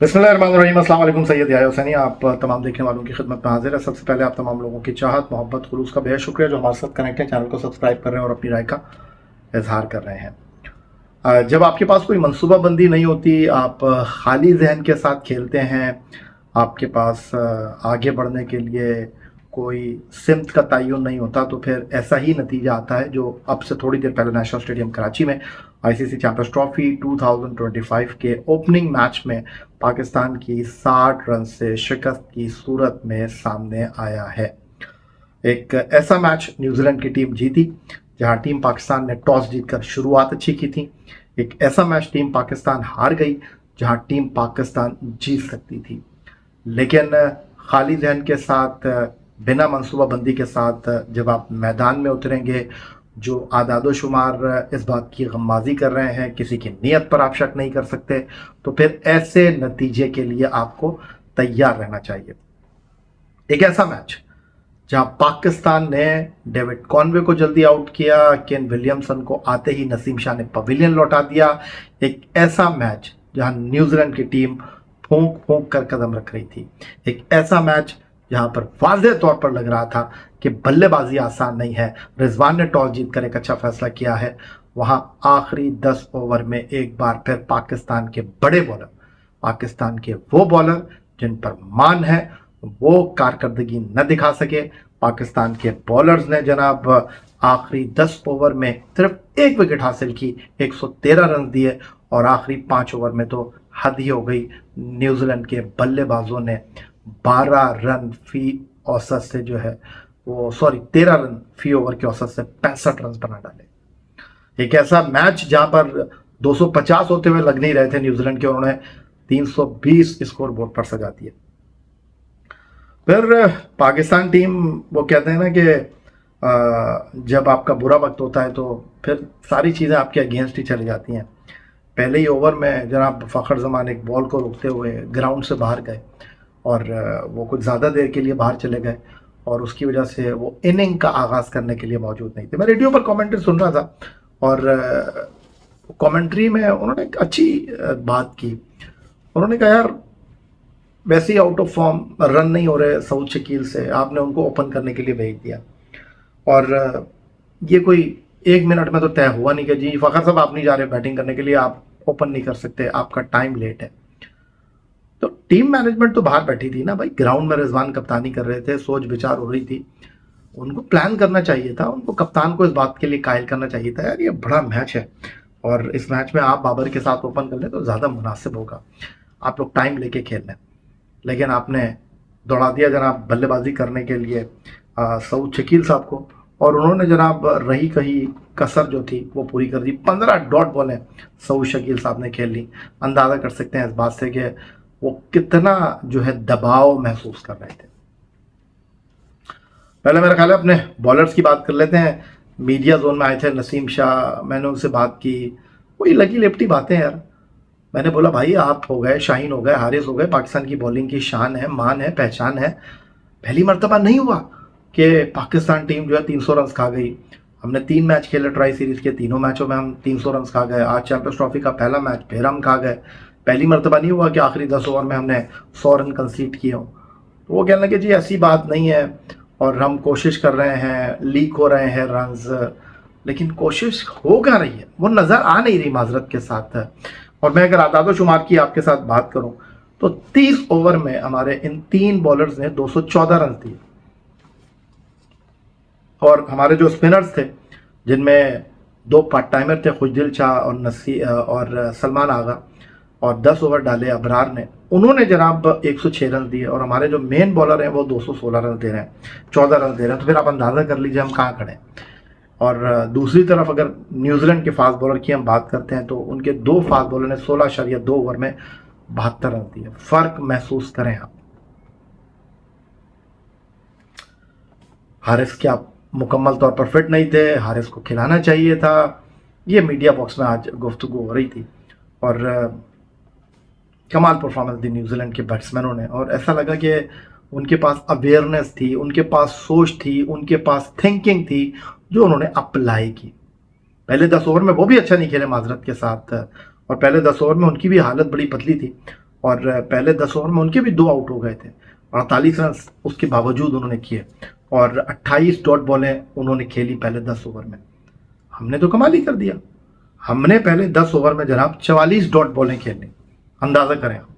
बिस्मिल्लाहिर्रहमानिर्रहीम। अस्सलाम वालेकुम। सैयद याह्या हुसैनी आप तमाम देखने वालों की खिदमत में हाजिर है। सबसे पहले आप तमाम लोगों की चाहत, मोहब्बत, खुलूस का बेहद शुक्रिया जो हमारे साथ कनेक्ट हैं, चैनल को सब्सक्राइब कर रहे हैं और अपनी राय का इजहार कर रहे हैं। जब आपके पास कोई मनसूबाबंदी नहीं होती, आप खाली जहन के साथ खेलते हैं, आपके पास आगे बढ़ने के लिए कोई सिमत का तयन नहीं होता, तो फिर ऐसा ही नतीजा आता है जो अब से थोड़ी देर पहले नेशनल स्टेडियम कराची में आईसीसी चैंपियंस ट्रॉफी 2025 के ओपनिंग मैच में पाकिस्तान की 60 रन से शिकस्त की सूरत में सामने आया है। एक ऐसा मैच न्यूजीलैंड की टीम जीती जहां टीम पाकिस्तान ने टॉस जीतकर शुरुआत अच्छी की थी। एक ऐसा मैच टीम पाकिस्तान हार गई जहां टीम पाकिस्तान जीत सकती थी, लेकिन खाली जहन के साथ, बिना मनसूबाबंदी के साथ जब आप मैदान में उतरेंगे, जो आदादो शुमार इस बात की गम्माजी कर रहे हैं, किसी की नीयत पर आप शक नहीं कर सकते, तो फिर ऐसे नतीजे के लिए आपको तैयार रहना चाहिए। एक ऐसा मैच जहां पाकिस्तान ने डेविड कॉनवे को जल्दी आउट किया, केन विलियमसन को आते ही नसीम शाह ने पवेलियन लौटा दिया। एक ऐसा मैच जहां न्यूजीलैंड की टीम फूंक फूंक कर कदम रख रही थी। एक ऐसा मैच जहां पर वाज़ेह तौर पर लग रहा था कि बल्लेबाजी आसान नहीं है। रिजवान ने टॉस जीतकर एक अच्छा फैसला किया है। वहां आखिरी 10 ओवर में एक बार फिर पाकिस्तान के बड़े बॉलर, पाकिस्तान के वो बॉलर जिन पर मान है, वो कारकर्दगी न दिखा सके। पाकिस्तान के बॉलर्स ने जनाब आखिरी 10 ओवर में सिर्फ एक विकेट हासिल की, 113 रन दिए, और आखिरी 5 ओवर में तो हद ही हो गई। न्यूजीलैंड के बल्लेबाजों ने 12 रन फी औसत से जो है वो 13 रन फी ओवर के औसत से 65 रन बना डाले। एक ऐसा मैच जहां पर 250 होते हुए लग नहीं रहे थे न्यूजीलैंड के, उन्होंने 320 स्कोर बोर्ड पर सजा दिए। फिर पाकिस्तान टीम, वो कहते हैं ना कि जब आपका बुरा वक्त होता है तो फिर सारी चीज़ें आपके अगेंस्ट ही चली जाती हैं। पहले ही ओवर में जनाब फ़खर जमान एक बॉल को रोकते हुए ग्राउंड से बाहर गए और वो कुछ ज़्यादा देर के लिए बाहर चले गए, और उसकी वजह से वो इनिंग का आगाज़ करने के लिए मौजूद नहीं थे। मैं रेडियो पर कमेंट्री सुन रहा था और कमेंट्री में उन्होंने एक अच्छी बात की। उन्होंने कहा, यार वैसे ही आउट ऑफ फॉर्म रन नहीं हो रहे सऊद शकील से, आपने उनको ओपन करने के लिए भेज दिया, और ये कोई 1 मिनट में तो तय हुआ नहीं कि जी फ़खर साहब आप नहीं जा रहे बैटिंग करने के लिए, आप ओपन नहीं कर सकते, आपका टाइम लेट है। तो टीम मैनेजमेंट तो बाहर बैठी थी ना भाई, ग्राउंड में रिजवान कप्तानी कर रहे थे, सोच विचार हो रही थी। उनको प्लान करना चाहिए था, उनको कप्तान को इस बात के लिए कायल करना चाहिए था, यार ये बड़ा मैच है और इस मैच में आप बाबर के साथ ओपन कर लें तो ज़्यादा मुनासिब होगा, आप लोग टाइम लेके खेल लें। लेकिन आपने दौड़ा दिया जनाब बल्लेबाजी करने के लिए सऊद शकील साहब को, और उन्होंने जनाब रही कही कसर जो थी वो पूरी कर दी। 15 डॉट बॉलें सऊद शकील साहब ने खेल ली। अंदाज़ा कर सकते हैं इस बात से कि वो कितना जो है दबाव महसूस कर रहे थे। पहले मेरा ख्याल है अपने बॉलर्स की बात कर लेते हैं। मीडिया जोन में आए थे नसीम शाह, मैंने उनसे बात की, वही लगी लिपटी बातें यार। मैंने बोला भाई आप हो गए, शाहीन हो गए, हारिस हो गए, पाकिस्तान की बॉलिंग की शान है, मान है, पहचान है। पहली मर्तबा नहीं हुआ कि पाकिस्तान टीम जो है 300 रन खा गई। हमने 3 मैच खेले ट्राई सीरीज के, तीनों मैचों में हम 300 रन खा गए। आज चैंपियंस ट्रॉफी का पहला मैच फिर हम खा गए। पहली मर्तबा नहीं हुआ कि आखिरी 10 ओवर में हमने 100 रन कंसीड किए हों। तो वो कहने लगे जी ऐसी बात नहीं है और हम कोशिश कर रहे हैं, लीक हो रहे हैं रन्स, लेकिन कोशिश हो क्या रही है वो नज़र आ नहीं रही माजरत के साथ। और मैं अगर आदादो शुमार की आपके साथ बात करूं तो 30 ओवर में हमारे इन 3 बॉलर्स ने 214 रन दिए, और हमारे जो स्पिनर्स थे जिनमें 2 पार्ट टाइमर थे, खुशदिल शाह और सलमान आगा, और 10 ओवर डाले अबरार ने, उन्होंने जनाब 106 रन दिए, और हमारे जो मेन बॉलर हैं वो 216 रन दे रहे हैं, 14 रन दे रहे हैं। तो फिर आप अंदाज़ा कर लीजिए हम कहाँ खड़े हैं। और दूसरी तरफ अगर न्यूजीलैंड के फास्ट बॉलर की हम बात करते हैं तो उनके 2 फास्ट बॉलर ने 16.2 ओवर में 72 रन दिए। फर्क महसूस करें आप। हारिस क्या मुकम्मल तौर पर फिट नहीं थे, हारिस को खिलाना चाहिए था, ये मीडिया बॉक्स में आज गुफ्तगू हो रही थी। और कमाल परफॉर्मेंस दी न्यूजीलैंड के बैट्समैनों ने, और ऐसा लगा कि उनके पास अवेयरनेस थी, उनके पास सोच थी, उनके पास थिंकिंग थी जो उन्होंने अप्लाई की। पहले 10 ओवर में वो भी अच्छा नहीं खेले माजरत के साथ, और पहले 10 ओवर में उनकी भी हालत बड़ी पतली थी। और पहले 10 ओवर में उनके भी 2 आउट हो गए थे, 48 रन उसके बावजूद उन्होंने किए, और 28 डॉट बॉलें उन्होंने खेली पहले 10 ओवर में। हमने तो कमाल ही कर दिया, हमने पहले 10 ओवर में जनाब 44 डॉट बॉलें खेली। अंदाजा करें आप,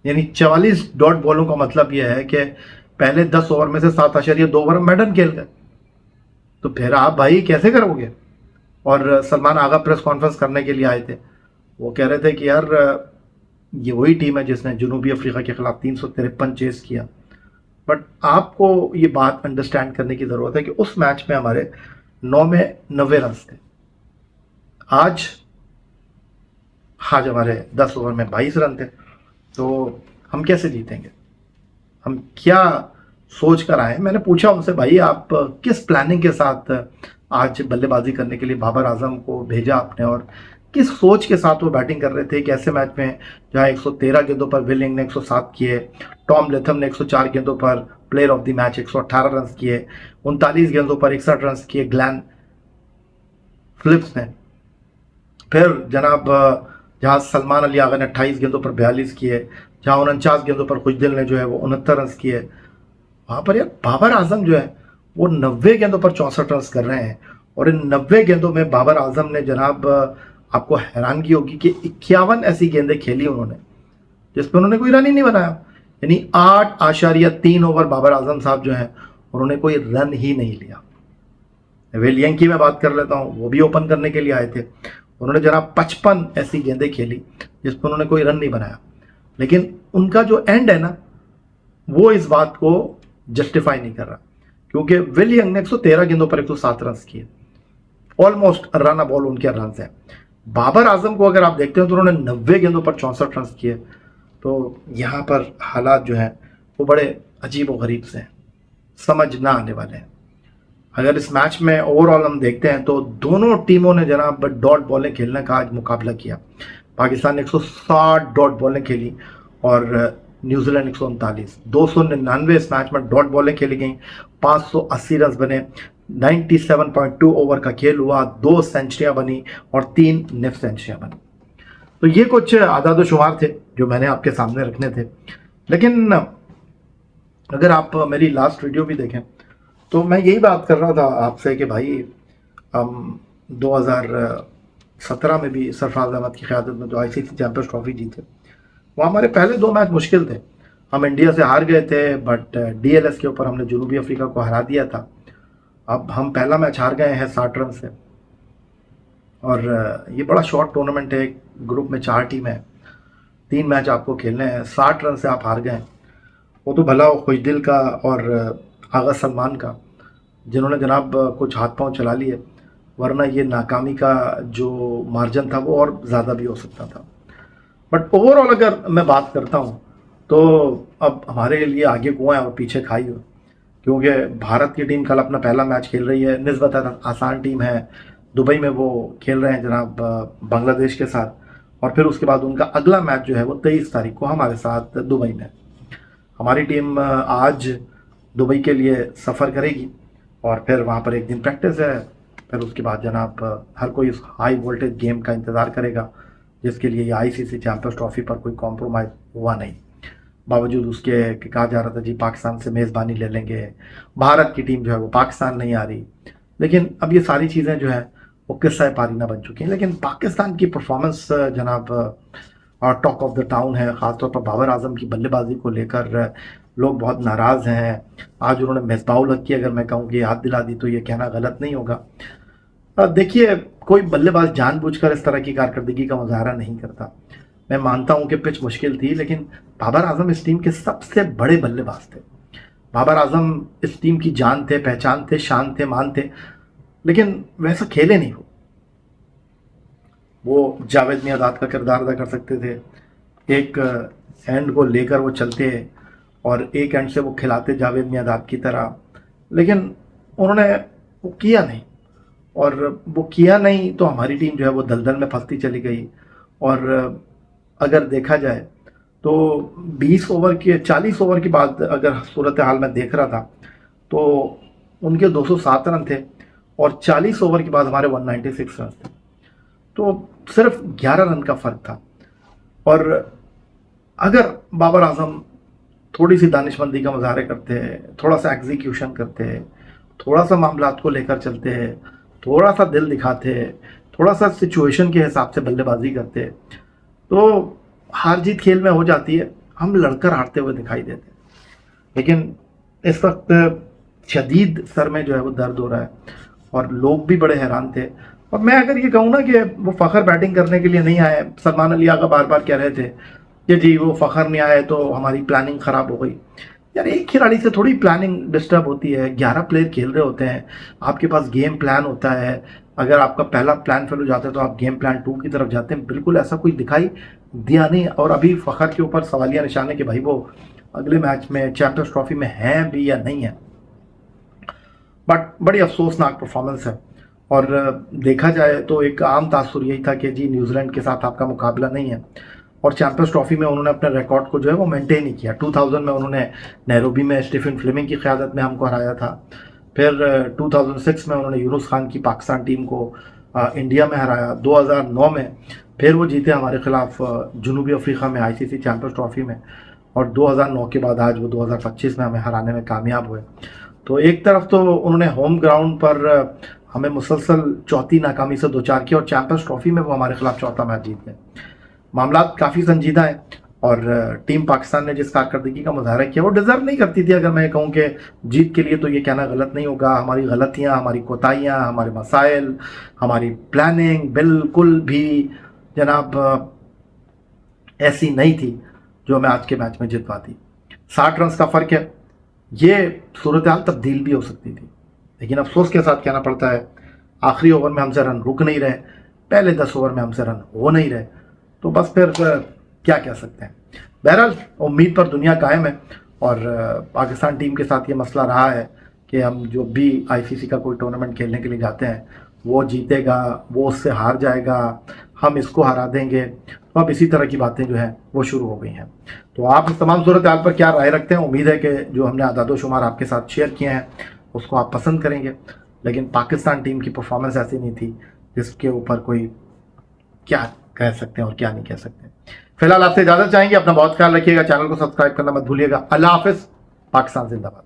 यानी 44 डॉट बॉलों का मतलब यह है कि पहले 10 ओवर में से 7.2 ओवर में मैडन खेल गए। तो फिर आप भाई कैसे करोगे? और सलमान आगा प्रेस कॉन्फ्रेंस करने के लिए आए थे, वो कह रहे थे कि यार ये वही टीम है जिसने जनूबी अफ्रीका के खिलाफ 353 चेस किया। बट आपको ये बात अंडरस्टैंड करने की ज़रूरत है कि उस मैच में हमारे 9 में 90 रन थे, आज हमारे 10 ओवर में 22 रन थे। तो हम कैसे जीतेंगे? हम क्या सोच कर आए? मैंने पूछा उनसे, भाई आप किस प्लानिंग के साथ आज बल्लेबाजी करने के लिए बाबर आजम को भेजा आपने, और किस सोच के साथ वो बैटिंग कर रहे थे? एक ऐसे मैच में जहां 113 गेंदों पर विल इंग ने 107 किए, टॉम लेथम ने 104 गेंदों पर player of the match 118 run किए, 39 गेंदों पर 61 रन किए ग्लैन फिलिप्स ने। फिर जनाब जहां सलमान अली आगा ने 28 गेंदों पर 42 किए, जहां 49 गेंदों पर खुशदिल ने जो है वो 69 रन किए, वहां पर यार बाबर आजम जो है वो 90 गेंदों पर 64 रन कर रहे हैं। और इन 90 गेंदों में बाबर आजम ने जनाब आपको हैरानगी होगी कि 51 ऐसी गेंदें खेली उन्होंने जिसपे उन्होंने कोई रन ही नहीं बनाया। यानी 8.3 ओवर बाबर आजम साहब जो है उन्होंने कोई रन ही नहीं लिया। विल यंग की मैं बात कर लेता हूँ, वो भी ओपन करने के लिए आए थे, उन्होंने जनाब 55 ऐसी गेंदें खेली जिस पर उन्होंने कोई रन नहीं बनाया। लेकिन उनका जो एंड है ना, वो इस बात को जस्टिफाई नहीं कर रहा, क्योंकि विल यंग ने 113 गेंदों पर 107 रन किए, ऑलमोस्ट रन बॉल उनके रन है। बाबर आजम को अगर आप देखते हो तो उन्होंने 90 गेंदों पर 64 रन किए। तो यहाँ पर हालात जो हैं वो बड़े अजीब व गरीब से हैं, समझ ना आने वाले हैं। अगर इस मैच में ओवरऑल हम देखते हैं तो दोनों टीमों ने जनाब डॉट बॉलें खेलने का आज मुकाबला किया। पाकिस्तान ने 160 डॉट बॉलें खेली और न्यूजीलैंड 139। 299 इस मैच में डॉट बॉलें खेली गई, 580 रन बने, 97.2 ओवर का खेल हुआ, 2 सेंचुरियां बनी और 3 निफ सेंचुरियां बनी। तो ये कुछ आदाद शुमार थे जो मैंने आपके सामने रखने थे। लेकिन अगर आप मेरी लास्ट वीडियो भी देखें तो मैं यही बात कर रहा था आपसे कि भाई हम 2017 में भी सरफराज अहमद की क़यादत में जो आईसीसी चैंपियंस ट्रॉफी जीते, वो हमारे पहले 2 मैच मुश्किल थे। हम इंडिया से हार गए थे, बट डीएलएस के ऊपर हमने जनूबी अफ्रीका को हरा दिया था। अब हम पहला मैच हार गए हैं 60 रन से, और ये बड़ा शॉर्ट टूर्नामेंट है, ग्रुप में 4 टीम है, 3 मैच आपको खेलने हैं, 60 रन से आप हार गए। वो तो भला खुशदिल का और आगा सलमान का, जिन्होंने जनाब कुछ हाथ पांव चला लिए, वरना ये नाकामी का जो मार्जिन था वो और ज़्यादा भी हो सकता था। बट ओवरऑल अगर मैं बात करता हूँ तो अब हमारे लिए आगे कुआं है और पीछे खाई हो, क्योंकि भारत की टीम कल अपना पहला मैच खेल रही है, निस्बतन आसान टीम है, दुबई में वो खेल रहे हैं जनाब बांग्लादेश के साथ, और फिर उसके बाद उनका अगला मैच जो है वो 23 तारीख को हमारे साथ दुबई में। हमारी टीम आज दुबई के लिए सफ़र करेगी और फिर वहाँ पर एक दिन प्रैक्टिस है, फिर उसके बाद जनाब हर कोई उस हाई वोल्टेज गेम का इंतज़ार करेगा जिसके लिए आईसीसी चैंपियंस ट्रॉफी पर कोई कॉम्प्रोमाइज़ हुआ नहीं। बावजूद उसके कि कहा जा रहा था जी पाकिस्तान से मेज़बानी ले लेंगे, भारत की टीम जो है वो पाकिस्तान नहीं आ रही, लेकिन अब ये सारी चीज़ें जो है वो किस्सा पारीना बन चुकी हैं। लेकिन पाकिस्तान की परफॉर्मेंस जनाब टॉक ऑफ द टाउन है, ख़ासतौर पर बाबर आजम की बल्लेबाजी को लेकर लोग बहुत नाराज़ हैं। आज उन्होंने मिसबाउल हक की अगर मैं कहूँ कि याद दिला दी तो ये कहना गलत नहीं होगा। देखिए, कोई बल्लेबाज जानबूझकर इस तरह की कारकर्दगी का मुजाहरा नहीं करता। मैं मानता हूं कि पिच मुश्किल थी, लेकिन बाबर आजम इस टीम के सबसे बड़े बल्लेबाज थे। बाबर आजम इस टीम की जान थे, पहचान थे, शान थे, मान थे, लेकिन वैसा खेले नहीं। वो जावेद मियांदाद का किरदार अदा कर सकते थे, एक एंड को लेकर वो चलते और एक एंड से वो खिलाते जावेद मियांदाद की तरह, लेकिन उन्होंने वो किया नहीं। और वो किया नहीं तो हमारी टीम जो है वो दलदल में फंसती चली गई। और अगर देखा जाए तो 20 ओवर के 40 ओवर के बाद अगर सूरत हाल में देख रहा था तो उनके 207 रन थे और 40 ओवर के बाद हमारे 196 रन थे, तो सिर्फ 11 रन का फ़र्क था। और अगर बाबर आजम थोड़ी सी दानिशमंदी का मुजाहरे करते हैं, थोड़ा सा एग्जीक्यूशन करते हैं, थोड़ा सा मामलात को लेकर चलते हैं, थोड़ा सा दिल दिखाते हैं, थोड़ा सा सिचुएशन के हिसाब से बल्लेबाजी करते हैं, तो हार जीत खेल में हो जाती है, हम लड़कर हारते हुए दिखाई देते हैं। लेकिन इस वक्त शदीद सर में जो है वो दर्द हो रहा है और लोग भी बड़े हैरान थे। और मैं अगर ये कहूँ ना कि वो फ़खर बैटिंग करने के लिए नहीं आए, सलमान अली आगा बार बार कह रहे थे कि जी वो फ़खर नहीं आए तो हमारी प्लानिंग ख़राब हो गई। यार एक खिलाड़ी से थोड़ी प्लानिंग डिस्टर्ब होती है, 11 प्लेयर खेल रहे होते हैं, आपके पास गेम प्लान होता है। अगर आपका पहला प्लान फेल हो जाता है तो आप गेम प्लान 2 की तरफ जाते हैं। बिल्कुल ऐसा कुछ दिखाई दिया नहीं। और अभी फ़खर के ऊपर सवालिया निशान है कि भाई वो अगले मैच में चैंपियंस ट्रॉफी में हैं भी या नहीं है। बट बड़ी अफसोसनाक परफॉर्मेंस है। और देखा जाए तो एक आम तासुर यही था कि जी न्यूजीलैंड के साथ आपका मुकाबला नहीं है। और चैंपियंस ट्रॉफी में उन्होंने अपने रिकॉर्ड को जो है वो मेंटेन ही किया। 2000 में उन्होंने नैरोबी में स्टीफन फ्लेमिंग की क़यादत में हमको हराया था। फिर 2006 में उन्होंने यूनुस खान की पाकिस्तान टीम को इंडिया में हराया। 2009 में फिर वो जीते हमारे खिलाफ जनूबी अफ्रीका में आईसीसी चैंपियंस ट्रॉफी में। और 2009 के बाद आज वो 2025 में हमें हराने में कामयाब हुए। तो एक तरफ तो उन्होंने होम ग्राउंड पर हमें मुसलसल चौथी नाकामी से दो चार किया और चैंपियंस ट्रॉफी में वो हमारे खिलाफ चौथा मैच जीत गए। मामला काफ़ी संजीदा है और टीम पाकिस्तान ने जिस कारकर्दगी का मुजाहरा किया वो डिज़र्व नहीं करती थी। अगर मैं कहूँ कि जीत के लिए, तो ये कहना गलत नहीं होगा। हमारी गलतियाँ, हमारी कोताहियाँ, हमारे मसाइल, हमारी प्लानिंग बिल्कुल भी जनाब ऐसी नहीं थी जो हमें आज के मैच में जितवाती। 60 रन का फ़र्क है। ये सूरत हाल तब्दील भी हो सकती थी, लेकिन अफसोस के साथ कहना पड़ता है आखिरी ओवर में हमसे रन रुक नहीं रहे, पहले 10 ओवर में हमसे रन हो नहीं रहे। तो बस फिर क्या कह सकते हैं। बहरहाल उम्मीद पर दुनिया कायम है और पाकिस्तान टीम के साथ ये मसला रहा है कि हम जो भी आईसीसी का कोई टूर्नामेंट खेलने के लिए जाते हैं वो जीतेगा, वो उससे हार जाएगा, हम इसको हरा देंगे। तो अब इसी तरह की बातें जो हैं वो शुरू हो गई हैं। तो आप इस तमाम सूरत हाल पर क्या राय रखते हैं? उम्मीद है कि जो हमने आदादो शुमार आपके साथ शेयर किए हैं उसको आप पसंद करेंगे। लेकिन पाकिस्तान टीम की परफॉर्मेंस ऐसी नहीं थी जिसके ऊपर कोई क्या कह सकते हैं और क्या नहीं कह सकते। फिलहाल आपसे इजाज़त चाहेंगे। अपना बहुत ख्याल रखिएगा। चैनल को सब्सक्राइब करना मत भूलिएगा। अल्लाह हाफिज़। पाकिस्तान जिंदाबाद।